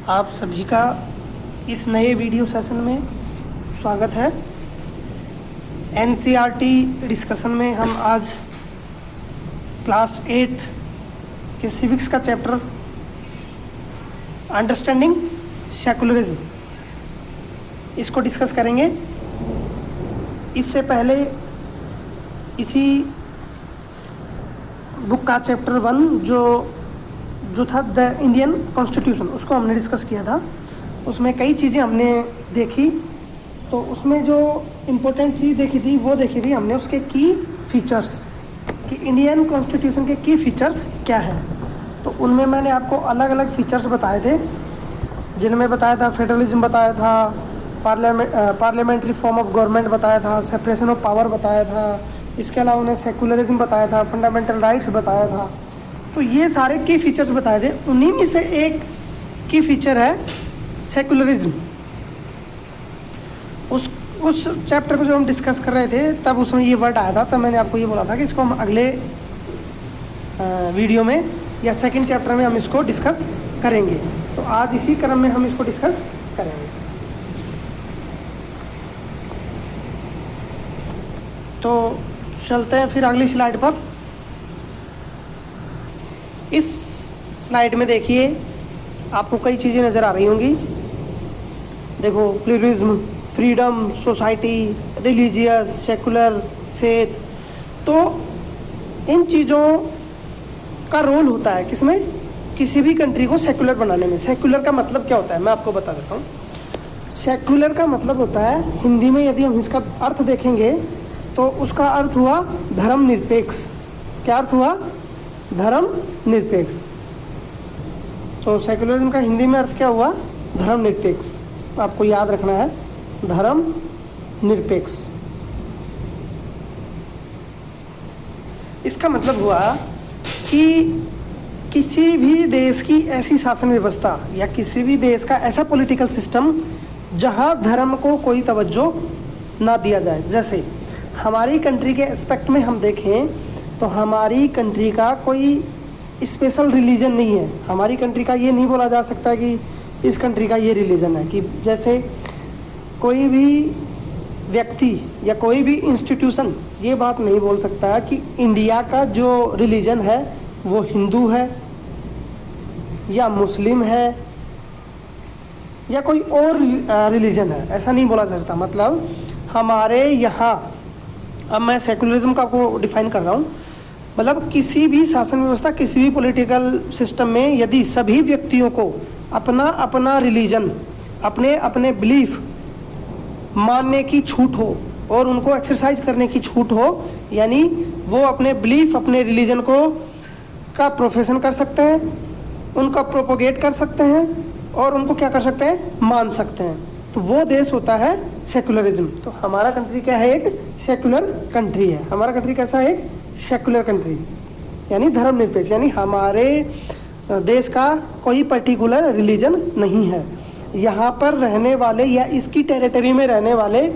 आप सभी का इस नए वीडियो सेशन में स्वागत है। एनसीईआरटी डिस्कशन में हम आज क्लास 8 के सिविक्स का चैप्टर अंडरस्टैंडिंग सेकुलरिज्म इसको डिस्कस करेंगे। इससे पहले इसी बुक का चैप्टर 1 जो था द इंडियन कॉन्स्टिट्यूशन, उसको हमने डिस्कस किया था। उसमें कई चीज़ें हमने देखी, तो उसमें जो इम्पोर्टेंट चीज़ देखी थी वो देखी थी हमने उसके की फीचर्स कि इंडियन कॉन्स्टिट्यूशन के की फीचर्स क्या हैं। तो उनमें मैंने आपको अलग अलग फीचर्स बताए थे, जिनमें बताया था फेडरलिज्म बताया था, पार्लियामेंट्री फॉर्म ऑफ गवर्नमेंट बताया था, सेपरेशन ऑफ पावर बताया था, इसके अलावा उन्हें सेकुलरिज्म बताया था, फंडामेंटल राइट्स बताया था। तो ये सारे की फीचर्स बताए थे। उन्हीं में से एक की फीचर है सेकुलरिज्म। उस चैप्टर को जो हम डिस्कस कर रहे थे तब उसमें ये वर्ड आया था, तब मैंने आपको ये बोला था कि इसको हम अगले वीडियो में या सेकंड चैप्टर में हम इसको डिस्कस करेंगे। तो आज इसी क्रम में हम इसको डिस्कस करेंगे। तो चलते हैं फिर अगली स्लाइड पर। इस स्लाइड में देखिए आपको कई चीज़ें नज़र आ रही होंगी। देखो, pluralism, freedom, society, religious, secular, faith. तो इन चीज़ों का रोल होता है किसमें, किसी भी कंट्री को सेकुलर बनाने में। सेकुलर का मतलब क्या होता है मैं आपको बता देता हूँ। सेकुलर का मतलब होता है, हिंदी में यदि हम इसका अर्थ देखेंगे तो उसका अर्थ हुआ धर्मनिरपेक्ष। क्या अर्थ हुआ? धर्मनिरपेक्ष। तो सेकुलरिज्म का हिंदी में अर्थ क्या हुआ? धर्मनिरपेक्ष। आपको याद रखना है, धर्मनिरपेक्ष। इसका मतलब हुआ कि किसी भी देश की ऐसी शासन व्यवस्था या किसी भी देश का ऐसा पॉलिटिकल सिस्टम जहां धर्म को कोई तवज्जो ना दिया जाए। जैसे हमारी कंट्री के एस्पेक्ट में हम देखें तो हमारी कंट्री का कोई स्पेशल रिलीजन नहीं है। हमारी कंट्री का ये नहीं बोला जा सकता कि इस कंट्री का ये रिलीजन है। कि जैसे कोई भी व्यक्ति या कोई भी इंस्टीट्यूशन ये बात नहीं बोल सकता कि इंडिया का जो रिलीजन है वो हिंदू है या मुस्लिम है या कोई और रिलीजन है। ऐसा नहीं बोला जा सकता। मतलब हमारे यहाँ, अब मैं सेकुलरिज्म का आपको डिफाइन कर रहा हूँ, मतलब किसी भी शासन व्यवस्था, किसी भी पॉलिटिकल सिस्टम में यदि सभी व्यक्तियों को अपना अपना रिलीजन, अपने अपने बिलीफ मानने की छूट हो और उनको एक्सरसाइज करने की छूट हो, यानी वो अपने बिलीफ, अपने रिलीजन को का प्रोफेशन कर सकते हैं, उनका प्रोपोगेट कर सकते हैं और उनको क्या कर सकते हैं, मान सकते हैं, तो वो देश होता है सेकुलरिज्म। तो हमारा कंट्री क्या है? एक सेकुलर कंट्री है। हमारा कंट्री कैसा है? एक सेकुलर कंट्री, यानी धर्मनिरपेक्ष। यानी हमारे देश का कोई पर्टिकुलर रिलीजन नहीं है। यहाँ पर रहने वाले या इसकी टेरिटरी में रहने वाले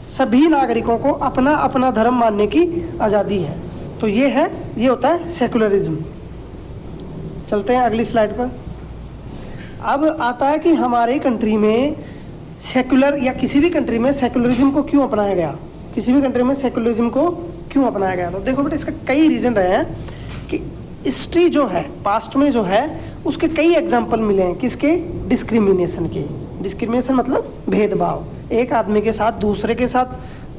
सभी नागरिकों को अपना अपना धर्म मानने की आज़ादी है। तो ये होता है सेकुलरिज्म। चलते हैं अगली स्लाइड पर। अब आता है कि हमारे कंट्री में सेकुलर या किसी भी कंट्री में सेकुलरिज्म को क्यों अपनाया गया, किसी भी कंट्री में सेकुलरिज्म को क्यों अपनाया गया। तो देखो बेटा, इसका कई रीज़न रहे हैं कि हिस्ट्री जो है, पास्ट में जो है, उसके कई एग्जाम्पल मिले हैं। किसके? डिस्क्रिमिनेशन के। डिस्क्रिमिनेशन मतलब भेदभाव, एक आदमी के साथ दूसरे के साथ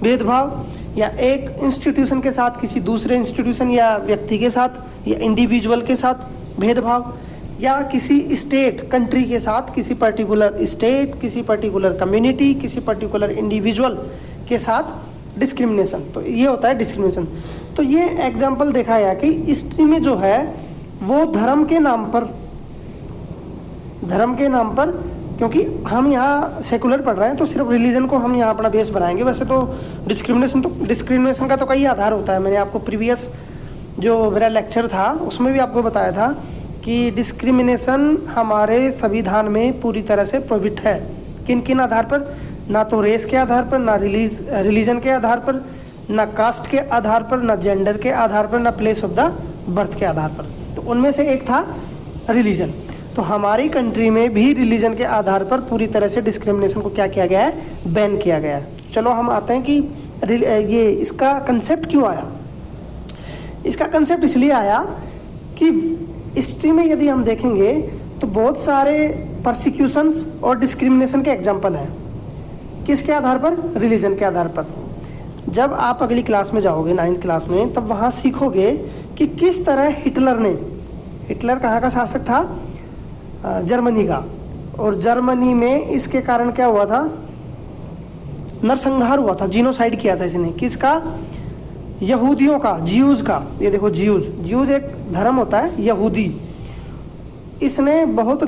भेदभाव, या एक इंस्टीट्यूशन के साथ किसी दूसरे इंस्टीट्यूशन या व्यक्ति के साथ या इंडिविजुअल के साथ भेदभाव, या किसी स्टेट, कंट्री के साथ किसी पर्टिकुलर स्टेट, किसी पर्टिकुलर कम्युनिटी, किसी पर्टिकुलर इंडिविजुअल के साथ डिस्क्रिमिनेशन। तो ये होता है डिस्क्रिमिनेशन। तो ये एग्जाम्पल देखा है कि हिस्ट्री में जो है वो धर्म के नाम पर, क्योंकि हम यहाँ सेकुलर पढ़ रहे हैं तो सिर्फ रिलीजन को हम यहाँ अपना बेस बनाएंगे। वैसे तो डिस्क्रिमिनेशन का तो कई आधार होता है। मैंने आपको प्रीवियस जो मेरा लेक्चर था उसमें भी आपको बताया था कि डिस्क्रिमिनेशन हमारे संविधान में पूरी तरह से प्रोहिबिट है। किन किन आधार पर? ना तो रेस के आधार पर, ना रिलीजन के आधार पर, ना कास्ट के आधार पर, ना जेंडर के आधार पर, ना प्लेस ऑफ द बर्थ के आधार पर। तो उनमें से एक था रिलीजन। तो तो हमारी कंट्री में भी रिलीजन के आधार पर पूरी तरह से डिस्क्रिमिनेशन को क्या किया गया है, बैन किया गया है। चलो हम आते हैं कि ये इसका कंसेप्ट क्यों आया। इसका कंसेप्ट इसलिए आया कि हिस्ट्री में यदि हम देखेंगे तो बहुत सारे परसिक्यूशंस और डिस्क्रिमिनेशन के एग्जाम्पल हैं। किसके आधार पर? रिलीजन के आधार पर। जब आप अगली क्लास में जाओगे 9th क्लास में, तब वहाँ सीखोगे कि किस तरह हिटलर कहाँ का शासक था? जर्मनी का। और जर्मनी में इसके कारण क्या हुआ था? नरसंहार हुआ था, जीनोसाइड किया था इसने। किसका? यहूदियों का, ज्यूज का। ये देखो ज्यूज एक धर्म होता है यहूदी। इसने बहुत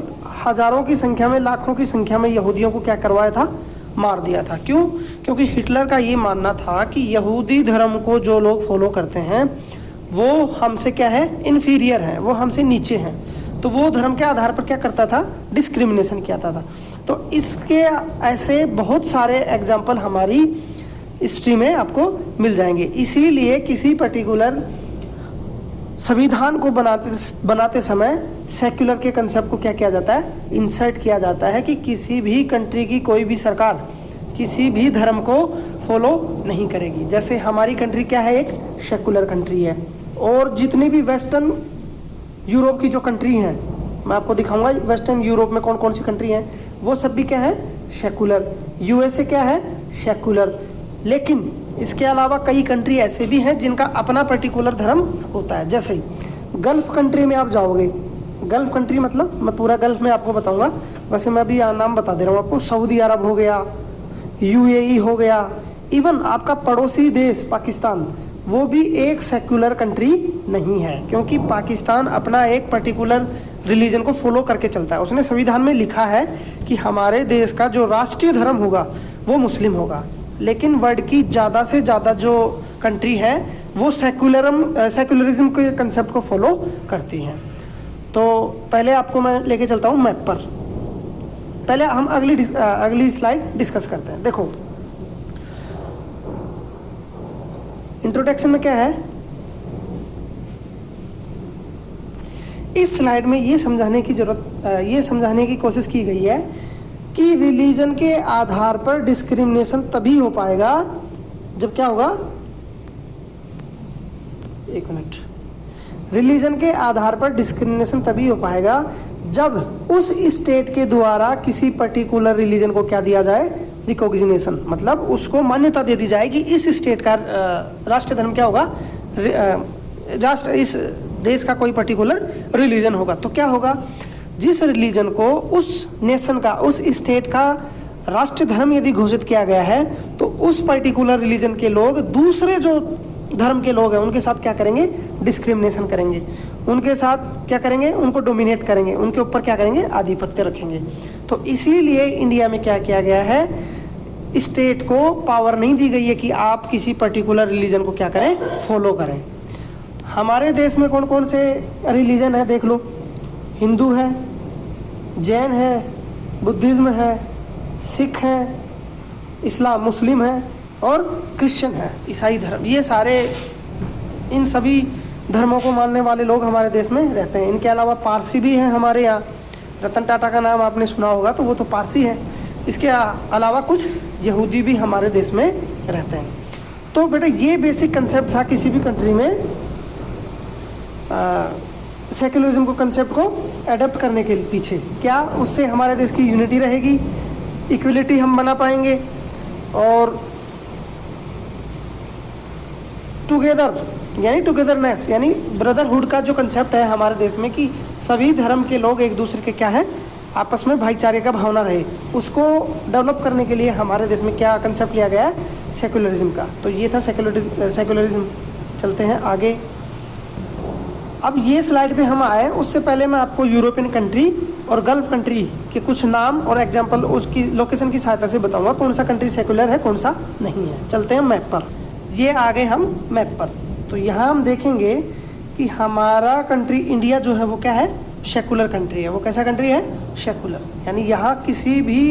हजारों की संख्या में, लाखों की संख्या में यहूदियों को क्या करवाया था? मार दिया था। क्यों? क्योंकि हिटलर का ये मानना था कि यहूदी धर्म को जो लोग फॉलो करते हैं वो हमसे क्या है? इन्फीरियर हैं, वो हमसे नीचे हैं। तो वो धर्म के आधार पर क्या करता था? डिस्क्रिमिनेशन किया था। तो इसके ऐसे बहुत सारे एग्जाम्पल हमारी हिस्ट्री में आपको मिल जाएंगे। इसीलिए किसी पर्टिकुलर संविधान को बनाते समय सेक्युलर के कंसेप्ट को क्या किया जाता है? इंसर्ट किया जाता है कि किसी भी कंट्री की कोई भी सरकार किसी भी धर्म को फॉलो नहीं करेगी। जैसे हमारी कंट्री क्या है? एक सेक्युलर कंट्री है। और जितनी भी वेस्टर्न यूरोप की जो कंट्री हैं, मैं आपको दिखाऊंगा वेस्टर्न यूरोप में कौन कौन सी कंट्री हैं, वो सब भी क्या है? सेक्युलर। यूएसए क्या है? सेक्युलर। लेकिन इसके अलावा कई कंट्री ऐसे भी हैं जिनका अपना पर्टिकुलर धर्म होता है। जैसे गल्फ कंट्री में आप जाओगे, गल्फ कंट्री मतलब मैं पूरा गल्फ में आपको बताऊंगा, वैसे मैं अभी नाम बता दे रहा हूँ आपको। सऊदी अरब हो गया, यूएई हो गया, इवन आपका पड़ोसी देश पाकिस्तान, वो भी एक सेक्युलर कंट्री नहीं है, क्योंकि पाकिस्तान अपना एक पर्टिकुलर रिलीजन को फॉलो करके चलता है। उसने संविधान में लिखा है कि हमारे देश का जो राष्ट्रीय धर्म होगा वो मुस्लिम होगा। लेकिन वर्ल्ड की ज़्यादा से ज़्यादा जो कंट्री है वो सेक्युलरिज्म के कंसेप्ट को फॉलो करती हैं। तो पहले आपको मैं लेके चलता हूँ मैप पर। पहले हम अगली स्लाइड डिस्कस करते हैं। देखो इंट्रोडक्शन में क्या है, इस स्लाइड में ये समझाने की कोशिश की गई है कि रिलीजन के आधार पर डिस्क्रिमिनेशन तभी हो पाएगा जब क्या होगा, एक मिनट, रिलीजन के आधार पर डिस्क्रिमिनेशन तभी हो पाएगा जब उस स्टेट के द्वारा किसी पर्टिकुलर रिलीजन को क्या दिया जाए, रिकॉग्निशन, मतलब उसको मान्यता दे दी जाए कि इस स्टेट का राष्ट्रीय धर्म क्या होगा, इस देश का कोई पर्टिकुलर रिलीजन होगा। तो क्या होगा, जिस रिलीजन को उस नेशन का, उस स्टेट का राष्ट्रीय धर्म यदि घोषित किया गया है, तो उस पर्टिकुलर रिलीजन के लोग दूसरे जो धर्म के लोग हैं उनके साथ क्या करेंगे, डिस्क्रिमिनेशन करेंगे, उनके साथ क्या करेंगे, उनको डोमिनेट करेंगे, उनके ऊपर क्या करेंगे, आधिपत्य रखेंगे। तो इसीलिए इंडिया में क्या किया गया है, स्टेट को पावर नहीं दी गई है कि आप किसी पर्टिकुलर रिलीजन को क्या करें, फॉलो करें। हमारे देश में कौन कौन से रिलीजन है देख लो, हिंदू है, जैन है, बुद्धिज्म है, सिख है, इस्लाम मुस्लिम है और क्रिश्चियन है, ईसाई धर्म। ये सारे, इन सभी धर्मों को मानने वाले लोग हमारे देश में रहते हैं। इनके अलावा पारसी भी हैं हमारे यहाँ, रतन टाटा का नाम आपने सुना होगा, तो वो तो पारसी है। इसके अलावा कुछ यहूदी भी हमारे देश में रहते हैं। तो बेटा ये बेसिक कंसेप्ट था किसी भी कंट्री में सेक्युलरिज्म को, कंसेप्ट को एडप्ट करने के पीछे। क्या उससे हमारे देश की यूनिटी रहेगी, इक्वलिटी हम बना पाएंगे, और टुगेदर यानी टुगेदरनेस यानी ब्रदरहुड का जो कंसेप्ट है हमारे देश में कि सभी धर्म के लोग एक दूसरे के क्या है, आपस में भाईचारे का भावना रहे, उसको डेवलप करने के लिए हमारे देश में क्या कंसेप्ट लिया गया है, सेक्युलरिज्म का। तो ये था सेक्युलरिज्म। चलते हैं आगे। अब ये स्लाइड पे हम आए, उससे पहले मैं आपको यूरोपियन कंट्री और गल्फ कंट्री के कुछ नाम और एग्जांपल उसकी लोकेशन की सहायता से बताऊंगा कौन सा कंट्री सेक्युलर है, कौन सा नहीं है। चलते हैं मैप पर। ये आ गए हम मैप पर। तो यहाँ हम देखेंगे कि हमारा कंट्री इंडिया जो है वो क्या है, सेक्युलर कंट्री है। वो कैसा कंट्री है, सेक्युलर। यानी यहाँ किसी भी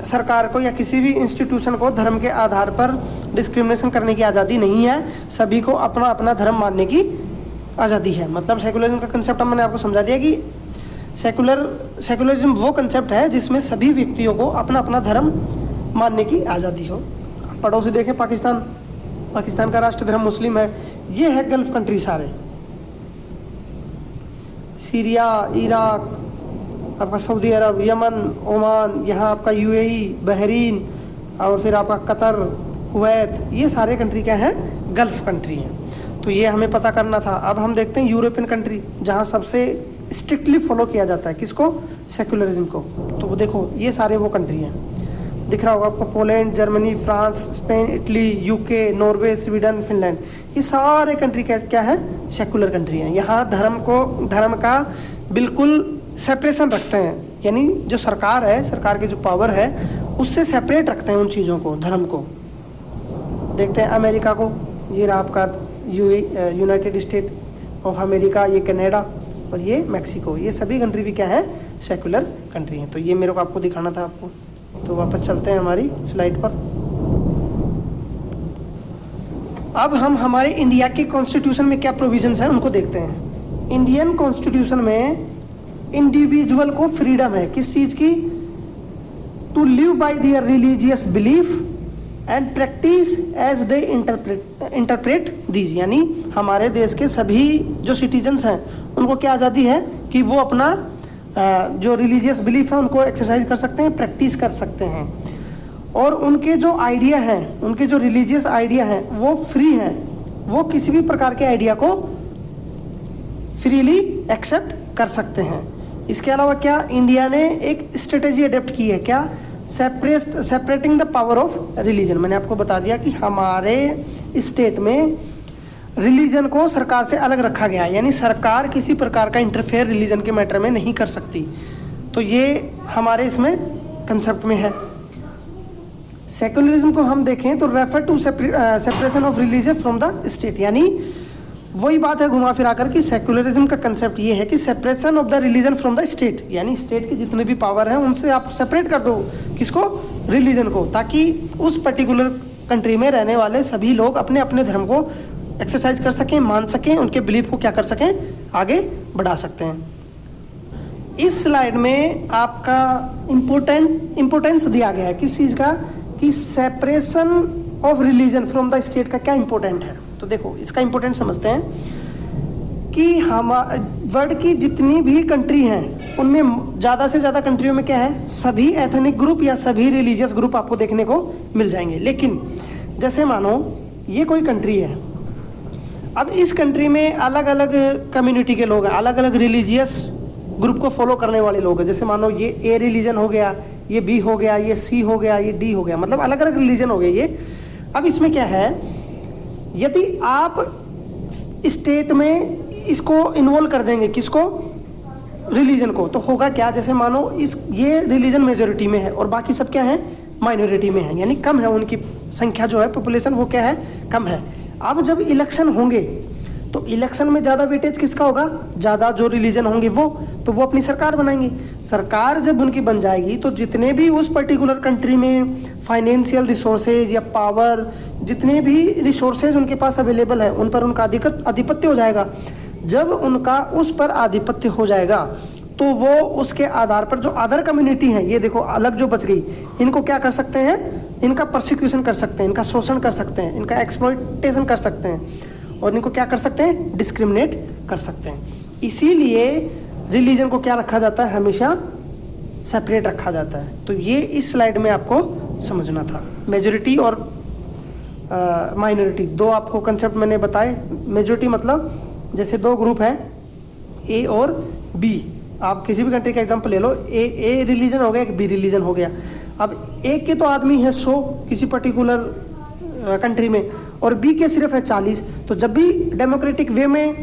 सरकार को या किसी भी इंस्टीट्यूशन को धर्म के आधार पर डिस्क्रिमिनेशन करने की आज़ादी नहीं है, सभी को अपना अपना धर्म मानने की आज़ादी है। मतलब सेक्युलरिज्म का कंसेप्ट मैंने आपको समझा दिया कि सेकुलरिज्म वो कंसेप्ट है जिसमें सभी व्यक्तियों को अपना अपना धर्म मानने की आज़ादी हो। पड़ोसी देखें पाकिस्तान का राष्ट्र धर्म मुस्लिम है। ये है गल्फ कंट्री सारे, सीरिया, इराक, आपका सऊदी अरब, यमन, ओमान, यहाँ आपका यूएई, बहरीन, और फिर आपका कतर, कुवैत, ये सारे कंट्री क्या हैं? गल्फ कंट्री हैं। तो ये हमें पता करना था। अब हम देखते हैं यूरोपियन कंट्री, जहाँ सबसे स्ट्रिक्टली फॉलो किया जाता है किसको? सेकुलरिज्म को। तो वो देखो ये सारे वो कंट्री हैं, दिख रहा होगा आपको, Poland, Germany, France, Spain, Italy, UK, Norway, Sweden, Finland, ये सारे कंट्री क्या है? सेकुलर कंट्री हैं। यहाँ धर्म का बिल्कुल सेपरेशन रखते हैं, यानी जो सरकार है, सरकार की जो पावर है उससे सेपरेट रखते हैं उन चीज़ों को, धर्म को। देखते हैं अमेरिका को, ये रहा आपका यूनाइटेड स्टेट ऑफ अमेरिका, ये कनाडा और ये मैक्सिको, ये सभी कंट्री भी क्या है? सेकुलर कंट्री हैं। तो ये मेरे को आपको दिखाना था आपको। तो वापस चलते हैं हमारी स्लाइड पर। अब हम हमारे इंडिया के कॉन्स्टिट्यूशन में क्या प्रोविजंस हैं उनको देखते हैं। इंडियन कॉन्स्टिट्यूशन में इंडिविजुअल को फ्रीडम है किस चीज़ की? To live by their religious belief and practice as they interpret these, यानी हमारे देश के सभी जो सिटीजन्स हैं उनको क्या आज़ादी है कि वो अपना जो रिलीजियस बिलीफ है उनको एक्सरसाइज कर सकते हैं, प्रैक्टिस कर सकते हैं, और उनके जो आइडिया हैं, उनके जो रिलीजियस आइडिया हैं वो फ्री हैं, वो किसी भी प्रकार के आइडिया को फ्रीली एक्सेप्ट कर सकते हैं। इसके अलावा क्या इंडिया ने एक स्ट्रेटेजी अडेप्ट की है? क्या? Separating the power of religion. मैंने आपको बता दिया कि हमारे स्टेट में रिलीजन को सरकार से अलग रखा गया है, यानी सरकार किसी प्रकार का इंटरफेयर रिलीजन के मैटर में नहीं कर सकती। तो ये हमारे इसमें कंसेप्ट में है। सेकुलरिज्म को हम देखें तो refer to separation of religion from the state, यानी वही बात है घुमा फिरा कर कि सेकुलरिज्म का कंसेप्ट ये है कि separation of the religion from the state, यानी स्टेट की जितने भी पावर हैं उनसे आप सेपरेट कर दो किसको? रिलीजन को, ताकि उस पर्टिकुलर कंट्री में रहने वाले सभी लोग अपने अपने धर्म को एक्सरसाइज कर सकें, मान सकें, उनके बिलीफ को क्या कर सकें? आगे बढ़ा सकते हैं। इस स्लाइड में आपका इम्पोर्टेंस दिया गया है किस चीज़ का? कि separation of religion from the state का क्या इंपॉर्टेंट है। तो देखो इसका इंपॉर्टेंट समझते हैं कि हम वर्ल्ड की जितनी भी कंट्री हैं उनमें ज़्यादा से ज़्यादा कंट्रियों में क्या है? सभी एथनिक ग्रुप या सभी रिलीजियस ग्रुप आपको देखने को मिल जाएंगे। लेकिन जैसे मानो ये कोई कंट्री है, अब इस कंट्री में अलग अलग कम्युनिटी के लोग हैं, अलग अलग रिलीजियस ग्रुप को फॉलो करने वाले लोग हैं। जैसे मानो ये ए रिलीजन हो गया, ये बी हो गया, ये सी हो गया, ये डी हो गया, मतलब अलग अलग रिलीजन हो गए ये। अब इसमें क्या है, यदि आप स्टेट में इसको इन्वॉल्व कर देंगे किसको? रिलीजन को, तो होगा क्या? जैसे मानो ये रिलीजन मेजोरिटी में है और बाकी सब क्या है? माइनॉरिटी में है, यानी कम है, उनकी संख्या जो है, पॉपुलेशन वो क्या है? कम है। अब जब इलेक्शन होंगे तो इलेक्शन में ज़्यादा वेटेज किसका होगा? ज़्यादा जो रिलीजन होंगे वो, तो वो अपनी सरकार बनाएंगे। सरकार जब उनकी बन जाएगी तो जितने भी उस पर्टिकुलर कंट्री में फाइनेंशियल रिसोर्सेज या पावर, जितने भी रिसोर्सेज उनके पास अवेलेबल है उन पर उनका आधिपत्य हो जाएगा। जब उनका उस पर आधिपत्य हो जाएगा तो वो उसके आधार पर जो अदर कम्युनिटी हैं, ये देखो अलग जो बच गई, इनको क्या कर सकते हैं? इनका प्रोसिक्यूशन कर सकते हैं, इनका शोषण कर सकते हैं, इनका एक्सप्लॉयटेशन कर सकते हैं, और इनको क्या कर सकते हैं? डिस्क्रिमिनेट कर सकते हैं। इसीलिए रिलीजन को क्या रखा जाता है? हमेशा सेपरेट रखा जाता है। तो ये इस स्लाइड में आपको समझना था। मेजॉरिटी और माइनॉरिटी, दो आपको कंसेप्ट मैंने बताए। मेजॉरिटी मतलब जैसे दो ग्रुप हैं ए और बी, आप किसी भी कंट्री का एग्जांपल ले लो, ए रिलीजन हो गया, एक बी रिलीजन हो गया। अब ए के तो आदमी है 100 किसी पर्टिकुलर कंट्री में और बी के सिर्फ है 40। तो जब भी डेमोक्रेटिक वे में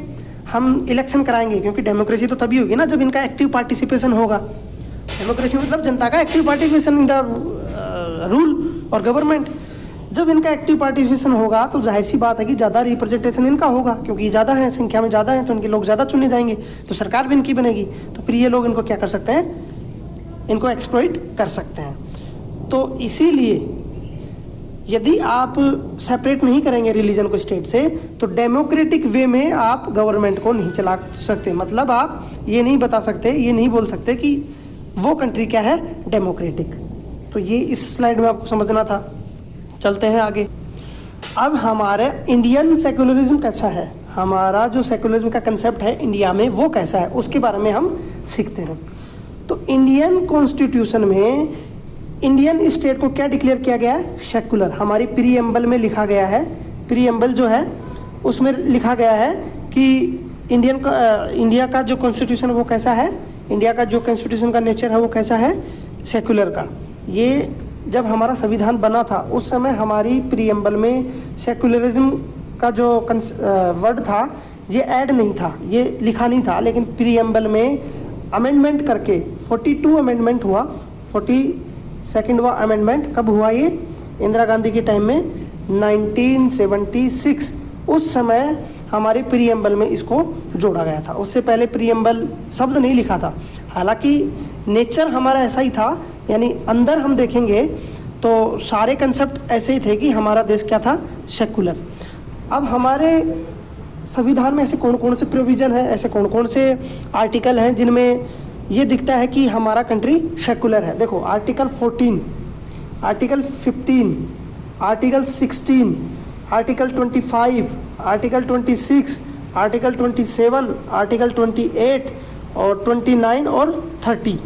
हम इलेक्शन कराएंगे, क्योंकि डेमोक्रेसी तो तभी होगी ना जब इनका एक्टिव पार्टिसिपेशन होगा। डेमोक्रेसी मतलब जनता का active participation in the rule और गवर्नमेंट। जब इनका एक्टिव पार्टिसिपेशन होगा तो जाहिर सी बात है कि ज़्यादा रिप्रेजेंटेशन इनका होगा, क्योंकि ज़्यादा है, संख्या में ज़्यादा है, तो इनके लोग ज़्यादा चुने जाएंगे, तो सरकार भी इनकी बनेगी। तो फिर ये लोग इनको क्या कर सकते हैं? इनको एक्सप्लॉइट कर सकते हैं। तो इसीलिए यदि आप सेपरेट नहीं करेंगे रिलीजन को स्टेट से, तो डेमोक्रेटिक वे में आप गवर्नमेंट को नहीं चला सकते। मतलब आप ये नहीं बता सकते, ये नहीं बोल सकते कि वो कंट्री क्या है, डेमोक्रेटिक। तो ये इस स्लाइड में आपको समझना था। चलते हैं आगे। अब हमारे इंडियन सेक्युलरिज्म कैसा है, हमारा जो सेक्युलरिज्म का कंसेप्ट है इंडिया में वो कैसा है, उसके बारे में हम सीखते हैं। तो इंडियन कॉन्स्टिट्यूशन में इंडियन स्टेट को क्या डिक्लेयर किया गया है, सेक्युलर। हमारी प्रीएम्बल में लिखा गया है, प्रीएम्बल जो है उसमें लिखा गया है कि इंडिया का जो कॉन्स्टिट्यूशन वो कैसा है, इंडिया का जो कॉन्स्टिट्यूशन का नेचर है वो कैसा है, सेक्युलर का। ये जब हमारा संविधान बना था उस समय हमारी प्रीएम्बल में सेक्युलरिज्म का जो वर्ड था ये ऐड नहीं था, ये लिखा नहीं था, लेकिन प्रीएम्बल में अमेंडमेंट करके 42 अमेंडमेंट हुआ। 42वां अमेंडमेंट कब हुआ, ये इंदिरा गांधी के टाइम में 1976, उस समय हमारे प्रीएम्बल में इसको जोड़ा गया था। उससे पहले प्रीएम्बल शब्द नहीं लिखा था। हालांकि नेचर हमारा ऐसा ही था, यानी अंदर हम देखेंगे तो सारे कंसेप्ट ऐसे ही थे कि हमारा देश क्या था, सेक्युलर। अब हमारे संविधान में ऐसे कौन कौन से प्रोविज़न है, ऐसे कौन कौन से आर्टिकल हैं जिनमें ये दिखता है कि हमारा कंट्री सेक्युलर है। देखो article 14, article 15, article 16, article 25, article 26, article 27, article 28 और 29 और 30,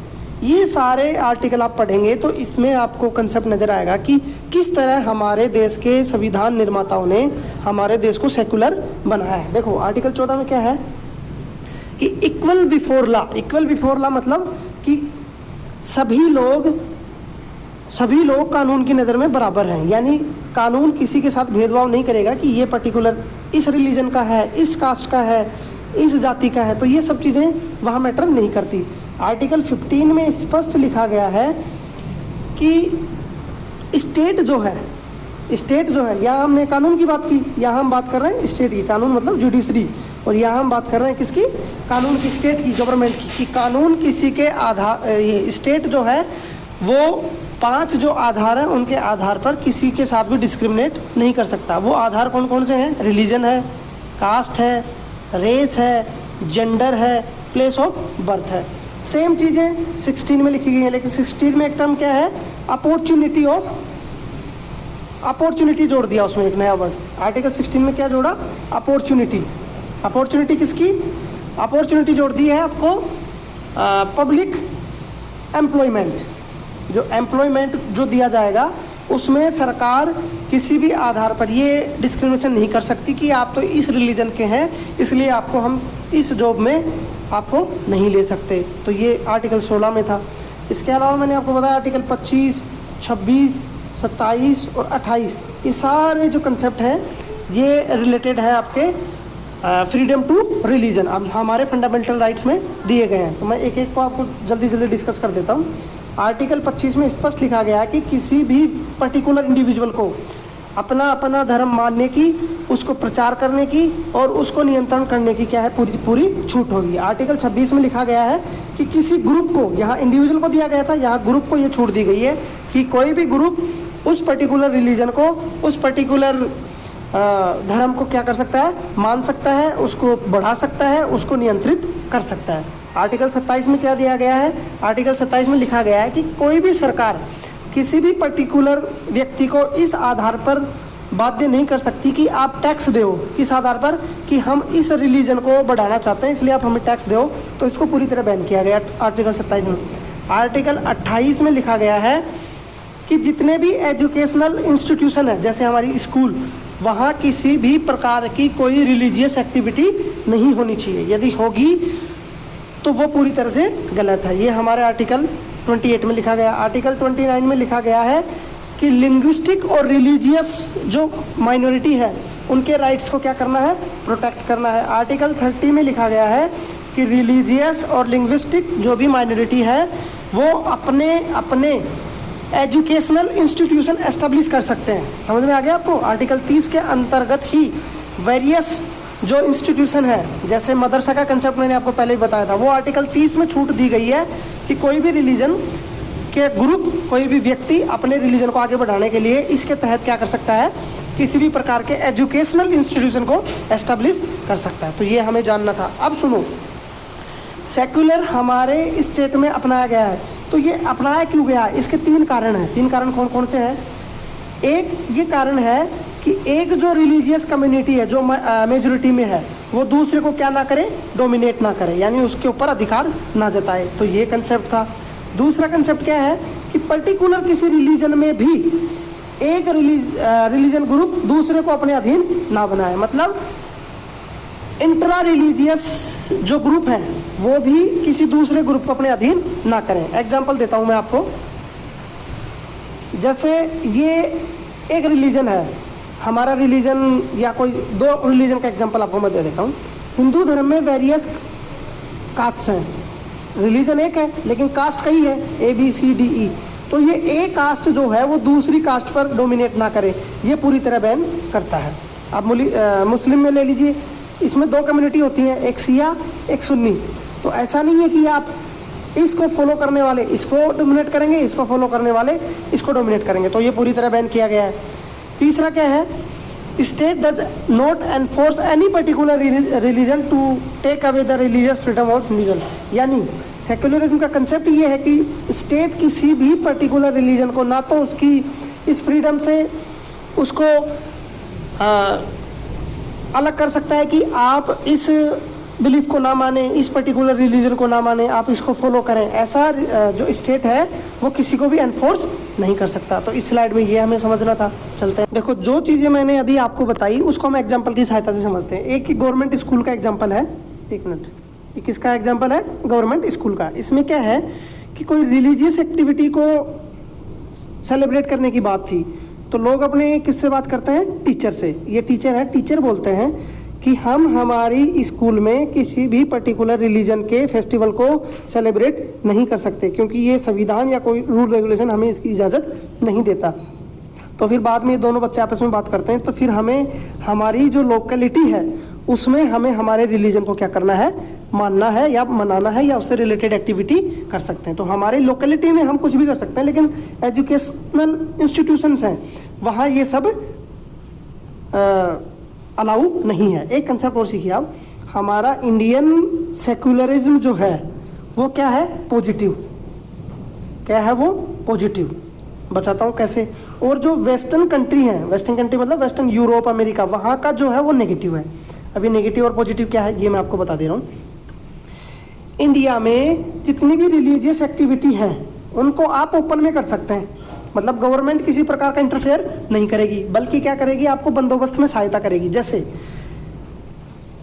ये सारे आर्टिकल आप पढ़ेंगे तो इसमें आपको कंसेप्ट नज़र आएगा कि किस तरह हमारे देश के संविधान निर्माताओं ने हमारे देश को सेक्युलर बनाया है। देखो आर्टिकल 14 में क्या है कि equal before law. Equal before law मतलब कि सभी लोग कानून की नज़र में बराबर हैं, यानी कानून किसी के साथ भेदभाव नहीं करेगा कि ये पर्टिकुलर इस रिलीजन का है, इस कास्ट का है, इस जाति का है, तो ये सब चीज़ें वहाँ मैटर नहीं करती। आर्टिकल 15 में स्पष्ट लिखा गया है कि स्टेट जो है, यहाँ हमने कानून की बात की, यहाँ हम बात कर रहे हैं स्टेट की। कानून मतलब जुडिशरी, और यहाँ हम बात कर रहे हैं किसकी, कानून की, स्टेट की, गवर्नमेंट की। कि कानून किसी के आधार, ये स्टेट जो है वो 5 जो आधार हैं उनके आधार पर किसी के साथ भी डिस्क्रिमिनेट नहीं कर सकता। वो आधार कौन कौन से हैं, रिलीजन है, कास्ट है, रेस है, जेंडर है, प्लेस ऑफ बर्थ है। सेम चीज़ें 16 में लिखी गई है, लेकिन 16 में एक टर्म क्या है, अपॉर्चुनिटी जोड़ दिया उसमें, एक नया वर्ड। आर्टिकल 16 में क्या जोड़ा, अपॉर्चुनिटी किसकी, अपॉर्चुनिटी जोड़ दी है आपको पब्लिक एम्प्लॉयमेंट। जो एम्प्लॉयमेंट जो दिया जाएगा उसमें सरकार किसी भी आधार पर ये डिस्क्रिमिनेशन नहीं कर सकती कि आप तो इस रिलीजन के हैं इसलिए आपको हम इस जॉब में आपको नहीं ले सकते। तो ये आर्टिकल 16 में था। इसके अलावा मैंने आपको बताया आर्टिकल 25, 26, 27 और 28, ये सारे जो कंसेप्ट हैं ये रिलेटेड है आपके फ्रीडम टू रिलीजन। अब हमारे फंडामेंटल राइट्स में दिए गए हैं, तो मैं एक एक को आपको जल्दी डिस्कस कर देता हूँ। आर्टिकल 25 में स्पष्ट लिखा गया है कि किसी भी पर्टिकुलर इंडिविजुअल को अपना धर्म मानने की, उसको प्रचार करने की और उसको नियंत्रण करने की क्या है, पूरी छूट होगी। आर्टिकल 26 में लिखा गया है कि किसी ग्रुप को, यहाँ इंडिविजुअल को दिया गया था, यहाँ ग्रुप को ये छूट दी गई है कि कोई भी ग्रुप उस पर्टिकुलर रिलीजन को, उस पर्टिकुलर धर्म को क्या कर सकता है, मान सकता है, उसको बढ़ा सकता है, उसको नियंत्रित कर सकता है। आर्टिकल 27 में क्या दिया गया है, आर्टिकल 27 में लिखा गया है कि कोई भी सरकार किसी भी पर्टिकुलर व्यक्ति को इस आधार पर बाध्य नहीं कर सकती कि आप टैक्स दो, किस आधार पर, कि हम इस रिलीजन को बढ़ाना चाहते हैं इसलिए आप हमें टैक्स दो, तो इसको पूरी तरह बैन किया गया आर्टिकल 27 में। आर्टिकल 28 में लिखा गया है कि जितने भी एजुकेशनल इंस्टीट्यूशन है, जैसे हमारी स्कूल, वहाँ किसी भी प्रकार की कोई रिलीजियस एक्टिविटी नहीं होनी चाहिए, यदि होगी तो वो पूरी तरह से गलत है। ये हमारे आर्टिकल 28 में लिखा गया। आर्टिकल 29 में लिखा गया है कि लिंग्विस्टिक और रिलीजियस जो माइनॉरिटी है उनके राइट्स को क्या करना है, प्रोटेक्ट करना है। आर्टिकल 30 में लिखा गया है कि रिलीजियस और लिंग्विस्टिक जो भी माइनॉरिटी है वो अपने एजुकेशनल इंस्टीट्यूशन एस्टेब्लिश कर सकते हैं। समझ में आ गया आपको। आर्टिकल 30 के अंतर्गत ही वेरियस जो इंस्टीट्यूशन है, जैसे मदरसा का कंसेप्ट मैंने आपको पहले ही बताया था, वो आर्टिकल 30 में छूट दी गई है कि कोई भी रिलीजन कि ग्रुप, कोई भी व्यक्ति अपने रिलीजन को आगे बढ़ाने के लिए इसके तहत क्या कर सकता है, किसी भी प्रकार के एजुकेशनल इंस्टीट्यूशन को एस्टेब्लिश कर सकता है। तो ये हमें जानना था। अब सुनो, सेक्युलर हमारे स्टेट में अपनाया गया है, तो ये अपनाया क्यों गया, इसके 3 कारण हैं। 3 कारण कौन कौन से हैं? एक ये कारण है कि एक जो रिलीजियस कम्युनिटी है जो मेजोरिटी में है, वो दूसरे को क्या ना करे, डोमिनेट ना करे, यानी उसके ऊपर अधिकार ना जताए। तो ये कंसेप्ट था। दूसरा कंसेप्ट क्या है कि पर्टिकुलर किसी रिलीजन में भी एक रिलीजन ग्रुप दूसरे को अपने अधीन ना बनाए, मतलब इंट्रा रिलीजियस जो ग्रुप हैं वो भी किसी दूसरे ग्रुप को अपने अधीन ना करें। एग्जाम्पल देता हूं मैं आपको। जैसे ये एक रिलीजन है, हमारा रिलीजन या कोई 2 रिलीजन का एग्जाम्पल आपको मैं दे देता हूँ। हिंदू धर्म में वेरियस कास्ट हैं, रिलीजन एक है लेकिन कास्ट कई है, ABCDE। तो ये ए कास्ट जो है वो दूसरी कास्ट पर डोमिनेट ना करे, ये पूरी तरह बैन करता है। अब मुस्लिम में ले लीजिए, इसमें 2 कम्युनिटी होती हैं, एक शिया एक सुन्नी। तो ऐसा नहीं है कि आप इसको फॉलो करने वाले इसको डोमिनेट करेंगे, इसको फॉलो करने वाले इसको डोमिनेट करेंगे, तो ये पूरी तरह बैन किया गया है। तीसरा क्या है, state does not enforce any particular religion to take away the religious freedom of individual. यानी सेक्युलरिज्म का कंसेप्ट ये है कि स्टेट किसी भी पर्टिकुलर रिलीजन को ना तो उसकी इस फ्रीडम से उसको अलग कर सकता है कि आप इस बिलीफ को ना माने, इस पर्टिकुलर रिलीजन को ना माने, आप इसको फॉलो करें, ऐसा जो स्टेट है वो किसी को भी एनफोर्स नहीं कर सकता। तो इस स्लाइड में ये हमें समझना था। चलते हैं, देखो जो चीज़ें मैंने अभी आपको बताई उसको हम एग्जाम्पल की सहायता से समझते हैं। एक गवर्नमेंट स्कूल का एग्जाम्पल है, 1 मिनट, ये किसका एग्जाम्पल है, गवर्नमेंट स्कूल का। इसमें क्या है कि कोई रिलीजियस एक्टिविटी को सेलिब्रेट करने की बात थी, तो लोग अपने किससे बात करते हैं, टीचर से। ये टीचर है, टीचर बोलते हैं कि हम हमारी स्कूल में किसी भी पर्टिकुलर रिलीजन के फेस्टिवल को सेलिब्रेट नहीं कर सकते, क्योंकि ये संविधान या कोई रूल रेगुलेशन हमें इसकी इजाज़त नहीं देता। तो फिर बाद में ये दोनों बच्चे आपस में बात करते हैं, तो फिर हमें हमारी जो लोकेलिटी है उसमें हमें हमारे रिलीजन को क्या करना है, मानना है या मनाना है या उससे रिलेटेड एक्टिविटी कर सकते हैं। तो हमारे लोकेलिटी में हम कुछ भी कर सकते हैं, लेकिन एजुकेशनल इंस्टीट्यूशंस हैं वहाँ ये सब अलाउ नहीं है। एक कंसेप्ट और सीखिए आप, हमारा इंडियन सेक्युलरिज्म जो है वो क्या है, पॉजिटिव। क्या है वो, पॉजिटिव। बताता हूँ कैसे। और जो वेस्टर्न कंट्री है, वेस्टर्न कंट्री मतलब वेस्टर्न यूरोप, अमेरिका, वहाँ का जो है वो नेगेटिव है। अभी नेगेटिव और पॉजिटिव क्या है ये मैं आपको बता दे रहा हूँ। इंडिया में जितनी भी रिलीजियस एक्टिविटी हैं उनको आप ओपन में कर सकते हैं, मतलब गवर्नमेंट किसी प्रकार का इंटरफेयर नहीं करेगी, बल्कि क्या करेगी, आपको बंदोबस्त में सहायता करेगी। जैसे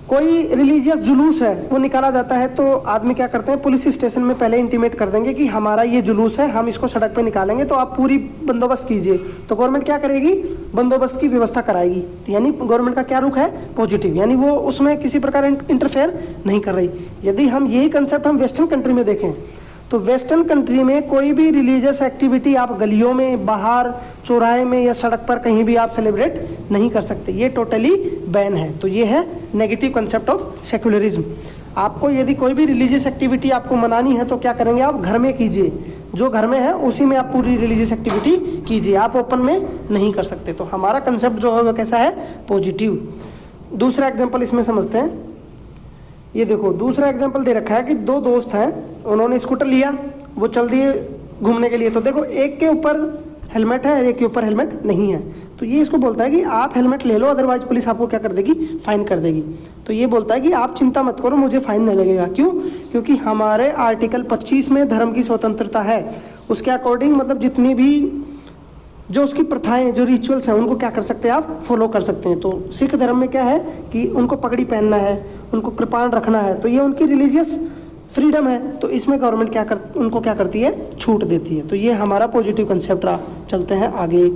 कोई रिलीजियस जुलूस है वो निकाला जाता है, तो आदमी क्या करते हैं, पुलिस स्टेशन में पहले इंटीमेट कर देंगे कि हमारा ये जुलूस है, हम इसको सड़क पे निकालेंगे, तो आप पूरी बंदोबस्त कीजिए। तो गवर्नमेंट क्या करेगी, बंदोबस्त की व्यवस्था कराएगी। यानी गवर्नमेंट का क्या रुख है, पॉजिटिव, यानी वो उसमें किसी प्रकार इंटरफेयर नहीं कर रही। यदि हम यही कंसेप्ट हम वेस्टर्न कंट्री में देखें, तो वेस्टर्न कंट्री में कोई भी रिलीजियस एक्टिविटी आप गलियों में, बाहर चौराहे में या सड़क पर कहीं भी आप सेलिब्रेट नहीं कर सकते, ये टोटली बैन है। तो ये है नेगेटिव कंसेप्ट ऑफ सेक्युलरिज्म। आपको यदि कोई भी रिलीजियस एक्टिविटी आपको मनानी है तो क्या करेंगे, आप घर में कीजिए, जो घर में है उसी में आप पूरी रिलीजियस एक्टिविटी कीजिए, आप ओपन में नहीं कर सकते। तो हमारा कंसेप्ट जो है वो कैसा है, पॉजिटिव। दूसरा एग्जाम्पल इसमें समझते हैं। ये देखो दूसरा एग्जाम्पल दे रखा है कि 2 दोस्त हैं, उन्होंने स्कूटर लिया, वो चल दिए घूमने के लिए। तो देखो एक के ऊपर हेलमेट है और एक के ऊपर हेलमेट नहीं है, तो ये इसको बोलता है कि आप हेलमेट ले लो, अदरवाइज पुलिस आपको क्या कर देगी, फाइन कर देगी। तो ये बोलता है कि आप चिंता मत करो, मुझे फाइन नहीं लगेगा। क्यों, क्योंकि हमारे आर्टिकल 25 में धर्म की स्वतंत्रता है, उसके अकॉर्डिंग मतलब जितनी भी जो उसकी प्रथाएं, जो रिचुअल्स हैं, उनको क्या कर सकते हैं, आप फॉलो कर सकते हैं। तो सिख धर्म में क्या है कि उनको पगड़ी पहनना है, उनको कृपाण रखना है, तो ये उनकी रिलीजियस फ्रीडम है। तो इसमें गवर्नमेंट उनको क्या करती है, छूट देती है। तो ये हमारा पॉजिटिव कंसेप्ट रहा। चलते हैं आगे।